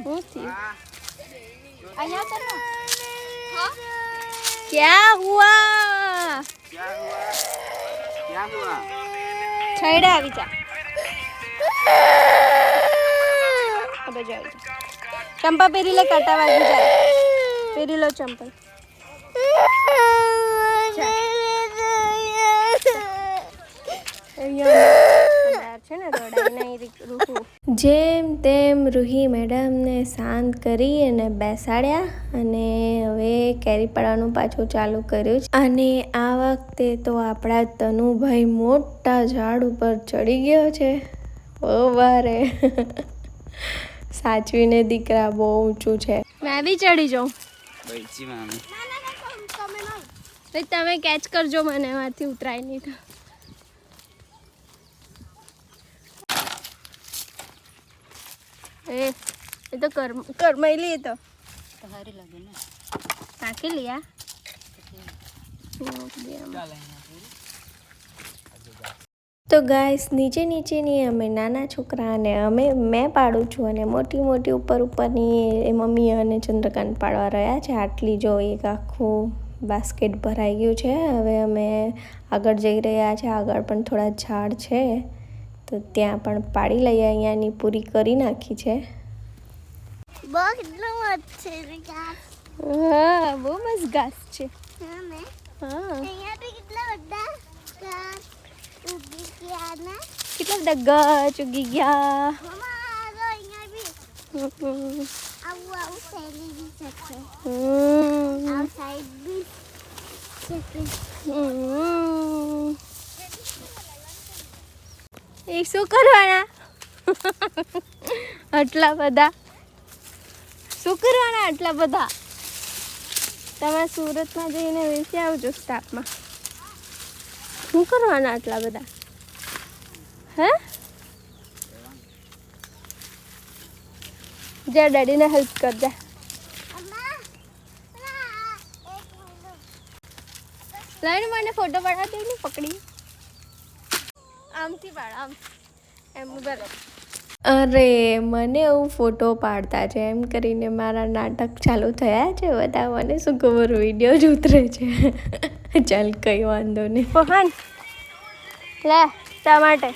હું થયું અહીંયા તો ના. હા क्या हुआ છૈડા આવી જા હવે જાવ ચંપા પહેરી લે કાંટા વાગી જાય પહેરી લો ચંપલ છે ને રડાઈ નહીં રૂહુ જેમ તેમ રૂહી મેડમને શાંત કરી અને બેસાડ્યા અને હવે કેરી પાડવાનું પાછું ચાલુ કર્યું છે અને આ વખતે તો આપણા તનુભાઈ મોટા ઝાડ ઉપર ચડી ગયો છે બહુ ભારે સાચવીને દીકરા બહુ ઊંચું છે મેં બી ચડી જાઉં બૈચી મામી તમે કેચ કરજો મને એમાંથી ઉતરાય નહીં તો એ તો કરમાઈ તો હારી લાગે ને નાખી लिया તો ગાઈસ નીચેની અમે નાના છોકરાને મેં પાડું છું અને મોટી ઉપરની એ મમ્મી અને ચંદ્રકાંત પાડવા રહ્યા છે આટલી જો એક આખું બાસ્કેટ ભરાઈ ગયું છે હવે અમે આગળ જઈ રહ્યા છે આગળ પણ થોડા ઝાડ છે તો ત્યાં પણ પાડી લઈએ અહીંયાની પૂરી કરી નાખી છે બહુ કેટલો મસ્ત છે ઘાસ હા બહુ મસ્ત ઘાસ છે હા ને હા અહીંયા તો કેટલા બધા ઘાસ ઉગી ગયા ને કેટલા બધા ગાચ ઉગી ગયા મમ્મા આ અહીંયા બી આવું થેલી બી છે આ સાઈડ બી છે એ શું કરવાના આટલા બધા શું કરવાના આટલા બધા તમે સુરતમાં જઈને વેચી આવજો સ્ટાફમાં શું કરવાના આટલા બધા હે જા ડેડીને હેલ્પ કર જા લઈને મને ફોટો પડાવી દે ને પકડી આમથી પાડ આમ એમ બરાબર અરે મને એવું ફોટો પાડતા છે એમ કરીને મારા નાટક ચાલુ થયા છે બધા મને શું ખબર વિડીયો જ ઉતરે છે ચાલ કંઈ વાંધો નહીં પહાન લે શા માટે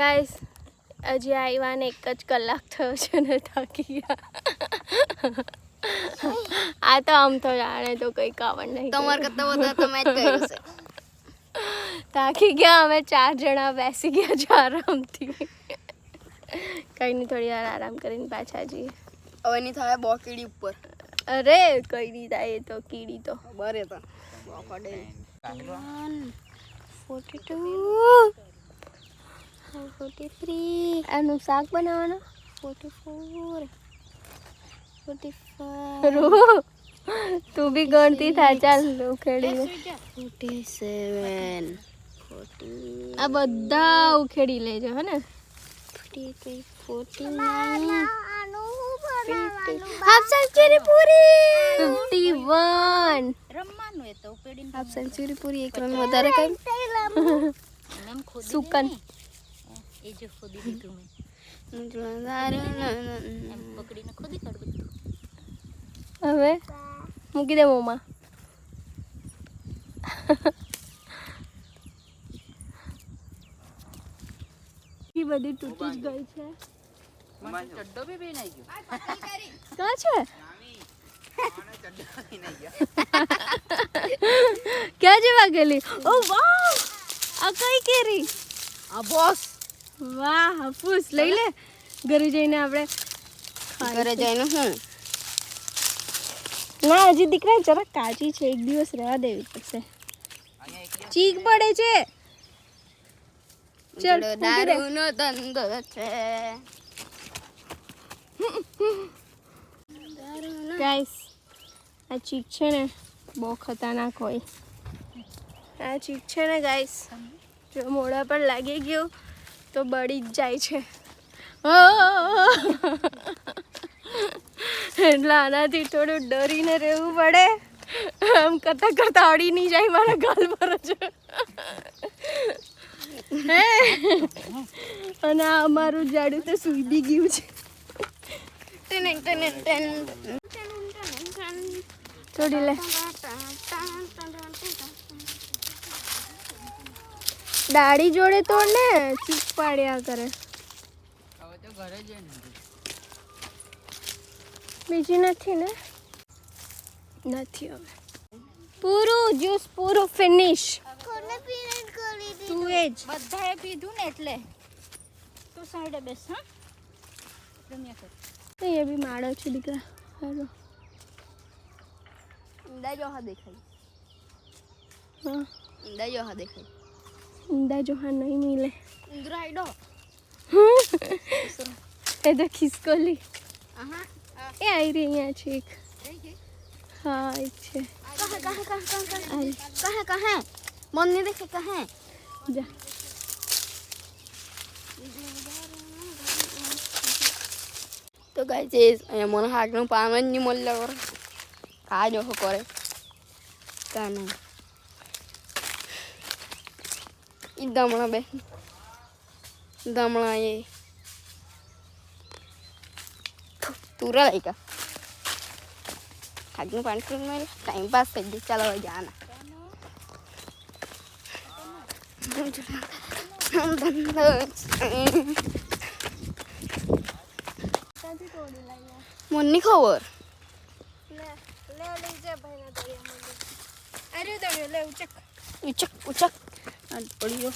ગાઈસ હજી આવ્યા ને 1 જ કલાક થયો છે ને થાકી ગયા આ તો આમ તો જાણે તો કંઈ કાવડ નહીં તમાર કરતા વધારે તમે જ કર્યું છે થાકી ગયા અમે 4 જણા બેસી ગયા છે આરામથી કંઈ નહીં થોડી વાર આરામ કરીને પાછા જઈએ હવે નહીં થાય બહુ કીડી ઉપર અરે કંઈ નહીં થાય એ તો કીડી તો બરે તો પડે 42 43 આનું શાક બનાવવાનું 44 45 રૂ તું બી ગણતી થા ચાલ ઉખેડી 47 આ બધા ઉખેડી લેજો હે ને 43 49 હાફ સેન્ચુરી પૂરી 51 રમવાનું એ તો ઉકેડીને હાફ સેન્ચુરી પૂરી એક રન વધારે કઈ એમ ખોદી સુકન એ જો ખોદી દીધું મેં એમ પકડીને ખોદી કાઢ બધું હવે મૂકી દે મોમાં એ બધી તૂટી જ ગઈ છે ચડ્ડો બી બેનાઈ ગયો ક્યાં છે ક્યાં જવા ગયેલી ઓ વાવ આ કઈ કેરી આ બોસ વાહ હાફૂસ લઈ લે ઘરે જઈને આપણે ઘરે જઈને હું ના હજી દીકરા જરા કાચી છે એક દિવસ રહેવા દેવી પડશે ચીક પડે છે ચલ દારૂનો ધંધો છે ગાઈસ આ ચીક છે ને બહુ ખતરનાક હોય આ ચીક છે ને ગાઈસ જો મોઢા પર લાગી ગયું તો બળી જ જાય છે એટલે આનાથી થોડું ડરીને રહેવું પડે આમ કરતા અડી નહીં જાય મારા ગાલ પર જ હે અને આ અમારું ઝાડુ તો સૂઈ બી ગયું છે. થોડી લે દાઢી જોડે તોડ ને ચીક પાડ્યા કરે. બીજી નથી ને? નથી હવે. પૂરું જ્યુસ પૂરું ફિનિશ. તું એ જ બધાએ પીધું ને એટલે તું સાઈડે બેસ. હા રમ્યા કર. એ બી માળો છે દીકરા. હાલો ઈંડા જોહા દેખાય. હા ઈંડા જોહા દેખાય. ઈંડા જોહા નહીં મિલે. ઈંદરો આઈડો. એ તો ખિસકોલી. આહા એ આવી રહી અહીંયા છે એક. હા એક છે. કહે મન નહીં દેખે કહે જા તો ગાઈસ અહીંયા મને હાકનું પાન જ નહીં મળ્યા કરે. કા જો કરે કા નહીં. ઈ દમણા બે દમણા એ તુરા લઈ કા હાકનું પાન કરી મેં ટાઈમ પાસ થઈ ગયો. ચાલો હવે જાના મને નહીં ખબર. ઉચક ઉચક પડી ગયો.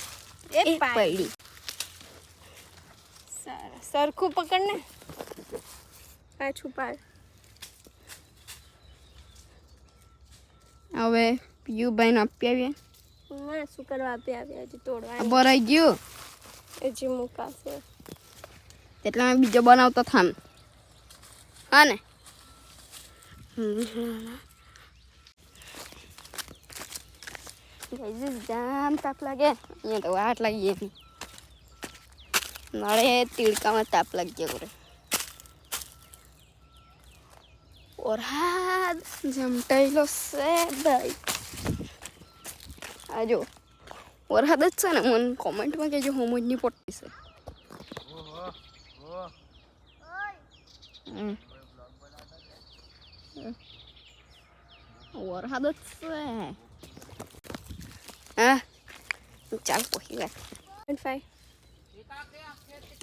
એ એ પડી. સરખું પકડ ને પાછું પાડ. હવે પિયુભાઈને આપી આવીએ. હા શું કરવા આપી આવ્યા હજી આ તોડવા ભરાઈ ગયું હજી મુકાશે. એટલે મેં બીજો બનાવતો થામ. હા ને જામ તાપ લાગે. અહીંયા તો વાટ લાગી એની નળે તીડકામાં તાપ લાગી કરે. વરસાદ જમટાયેલો છે ભાઈ. આ જો વરસાદ જ છે ને. મને કોમેન્ટમાં કહેજો સમજ નહીં પડતી છે. વરસાદ જ છે. હા ચાલ પછી વાત. 5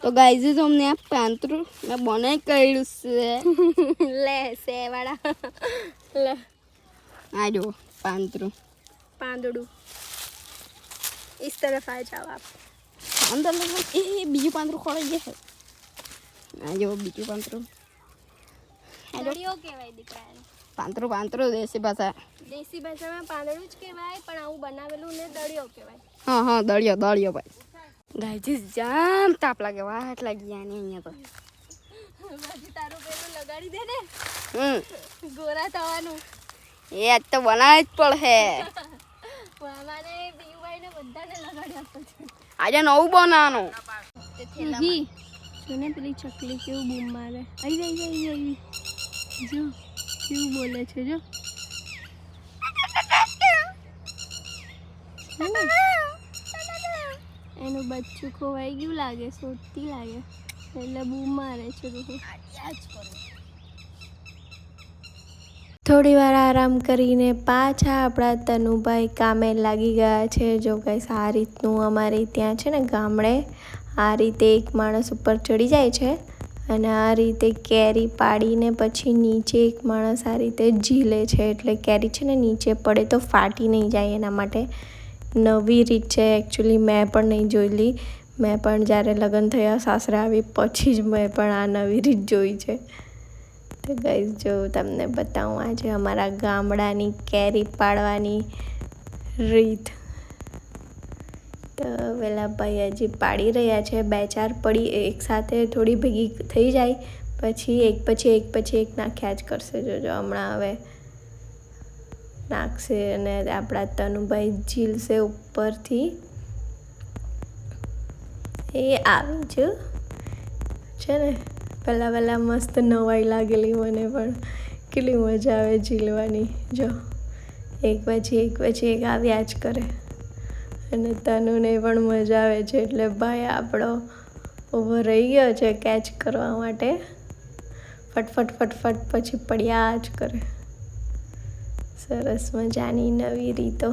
તો ગાઈઝ અમને આ પાંતરું મેં બનાવી કાઢ્યું છે. લે સેવાડા લે આ જો પાંતરું પાંદડું. इस तरफ आ जाओ आप. અંદર એ બીજું પાંતરું ખોડાઈ જાય. આ જો બીજું પાંતરું. દળિયો કહેવાય દીકરા. પાંતરું પાંતરું દેશી ભાષા. દેશી ભાષામાં પાંદડું જ કહેવાય પણ આવું બનાવેલું ને દળિયો કહેવાય. હા હા દળિયો દળિયો ભાઈ. ગાઈઝ જામ તાપ લાગે. વાટ લાગી આની અહીંયા તો. હજી તારું પેલું લગાડી દે ને ગોરા થવાનું. એ આજ તો બનાવી જ પડશે. મામાને પીયુભાઈને બધાને લગાડી આપતો છે. આજે નવું બનાવવાનું. જો ને પેલી ચકલી કેવું બૂમ મારે. આવી જો કેવું બોલે છે જો. એનું બચ્ચું ખોવાઈ ગયું લાગે. શોધતી લાગે એટલે બૂમ મારે છે. થોડી વાર આરામ કરીને પાછા આપણા તનુભાઈ કામે લાગી ગયા છે. જો કંઈ આ રીતનું અમારે ત્યાં છે ને ગામડે આ રીતે એક માણસ ઉપર ચડી જાય છે અને આ રીતે કેરી પાડીને પછી નીચે એક માણસ આ રીતે ઝીલે છે. એટલે કેરી છે ને નીચે પડે તો ફાટી નહીં જાય એના માટે નવી રીત છે. એકચ્યુઅલી મેં પણ નહીં જોયેલી. મેં પણ જ્યારે લગ્ન થયા સાસરે આવી પછી જ મેં પણ આ નવી રીત જોઈ છે. તો ગાઈઝ જો તમને બતાવું આજે અમારા ગામડાની કેરી પાડવાની રીત. તો પેલા ભાઈ હજી પાડી રહ્યા છે. 2-4 પડી એકસાથે થોડી ભેગી થઈ જાય પછી એક નાખ્યા જ કરશે. જોજો હમણાં હવે નાખશે અને આપણા તનુભાઈ ઝીલશે ઉપરથી. એ આવી જ છે ને. પહેલાં મસ્ત નવાઈ લાગેલી મને પણ. કેટલી મજા આવે ઝીલવાની. જો એક પછી એક આવ્યા જ કરે. અને તનુને પણ મજા આવે છે એટલે ભાઈ આપણો ઊભો રહી ગયો છે કેચ કરવા માટે. ફટફટ ફટફટ પછી પડ્યા જ કરે. સરસ મજાની નવી રીતો.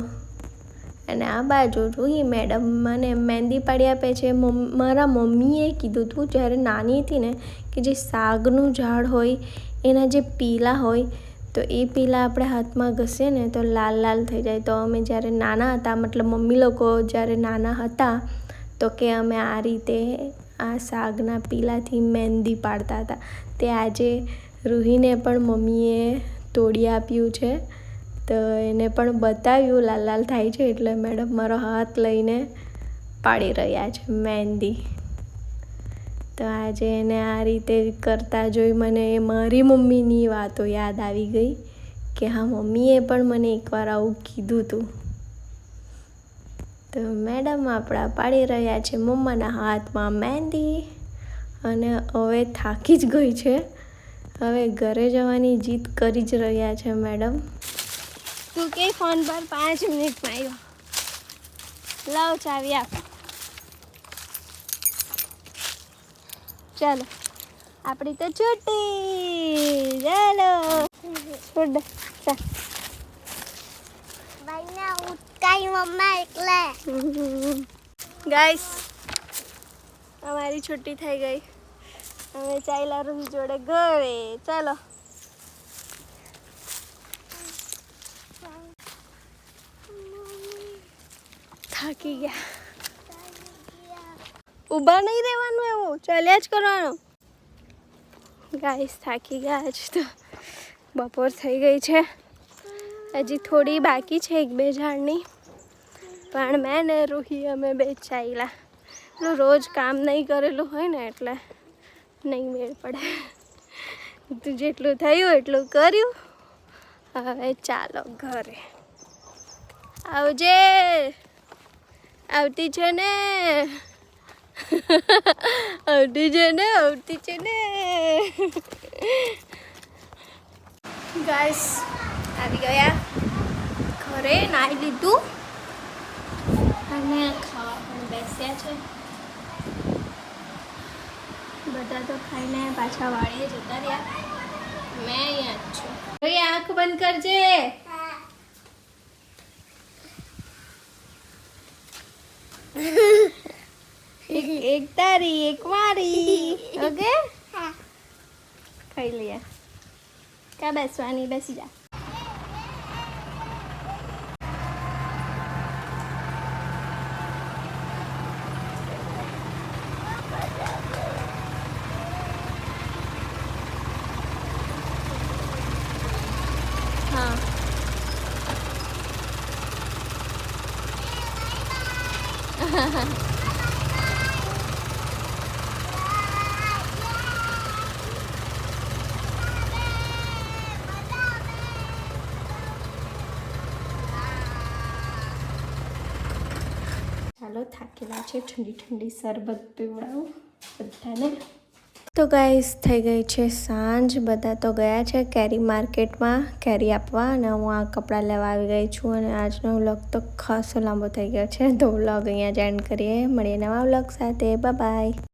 અને આ બાજુ રૂહી મેડમ મને મહેંદી પાડી આપે છે. મારા મમ્મીએ કીધું હતું જ્યારે નાની હતી ને કે જે સાગનું ઝાડ હોય એના જે પીલા હોય તો એ પીલા આપણે હાથમાં ઘસીએ ને તો લાલ લાલ થઈ જાય. તો અમે જ્યારે નાના હતા, મતલબ મમ્મી લોકો જ્યારે નાના હતા તો કે અમે આ રીતે આ સાગના પીલાથી મહેંદી પાડતા હતા. તે આજે રૂહીને પણ મમ્મીએ તોડી આપ્યું છે. તો એને પણ બતાવ્યું લાલ લાલ થાય છે એટલે મેડમ મારો હાથ લઈને પાડી રહ્યા છે મહેંદી. તો આજે એને આ રીતે કરતા જોઈ મને મારી મમ્મીની વાતો યાદ આવી ગઈ કે હા, મમ્મીએ પણ મને એકવાર આવું કીધું હતું. તો મેડમ આપણા પાડી રહ્યા છે મમ્માના હાથમાં મહેંદી. અને હવે થાકી જ ગઈ છે. હવે ઘરે જવાની જીદ કરી જ રહ્યા છે મેડમ. તું કે ફોન પર 5 મિનિટમાં આવ્યો. લાવ ચાવી આપ. ચાલો આપણી તો છૂટી. ચાલો છોડ દે. ચાલ ગાઈસ, અમારી છુટ્ટી થઈ ગઈ. અમે ચાલ્યા રૂહી જોડે ઘરે. ચાલો થાકી ગયા. ઊભા નહીં રહેવાનું, એવું ચાલ્યા જ કરવાનું. ગાઈસ થાકી ગયા જ તો બપોર થઈ ગઈ છે. હજી થોડી બાકી છે 1-2 ઝાડની. પણ મેં ને રૂહી અમે બે ચાલ્યા. પેલું રોજ કામ નહીં કરેલું હોય ને એટલે નહીં મેળ પડે. તું જેટલું થયું એટલું કર્યું. હવે ચાલો ઘરે. આવજે. આવતી છે ને. આવતી છે ને. આવતી છે ને. ગાઈસ આવી ગયા ઘરે. નાહી લીધું અને ખાવા પણ બેસ્યા છે. બધા તો ખાઈને પાછા વાળીએ જતા રહ્યા. મેં અહીંયા જ છું. ભાઈ આંખ બંધ કરજે. એક તારી એક મારી. ઓકે, ખાઈ લઈએ. ક્યાં બેસવાની? બેસી જા. હા ચાલો થાકેલા છે. ઠંડી ઠંડી શરબત પીવડાવું બધાને. તો ગાઈસ થઈ ગઈ છે સાંજ. બધા તો ગયા છે કેરી માર્કેટમાં કેરી આપવા અને હું આ કપડાં લેવા આવી ગઈ છું. અને આજનો વ્લોગ તો ખાસો લાંબો થઈ ગયો છે. તો વ્લોગ અહીંયા જ એન્ડ કરીએ. મળીએ નવા વ્લોગ સાથે. Bye bye.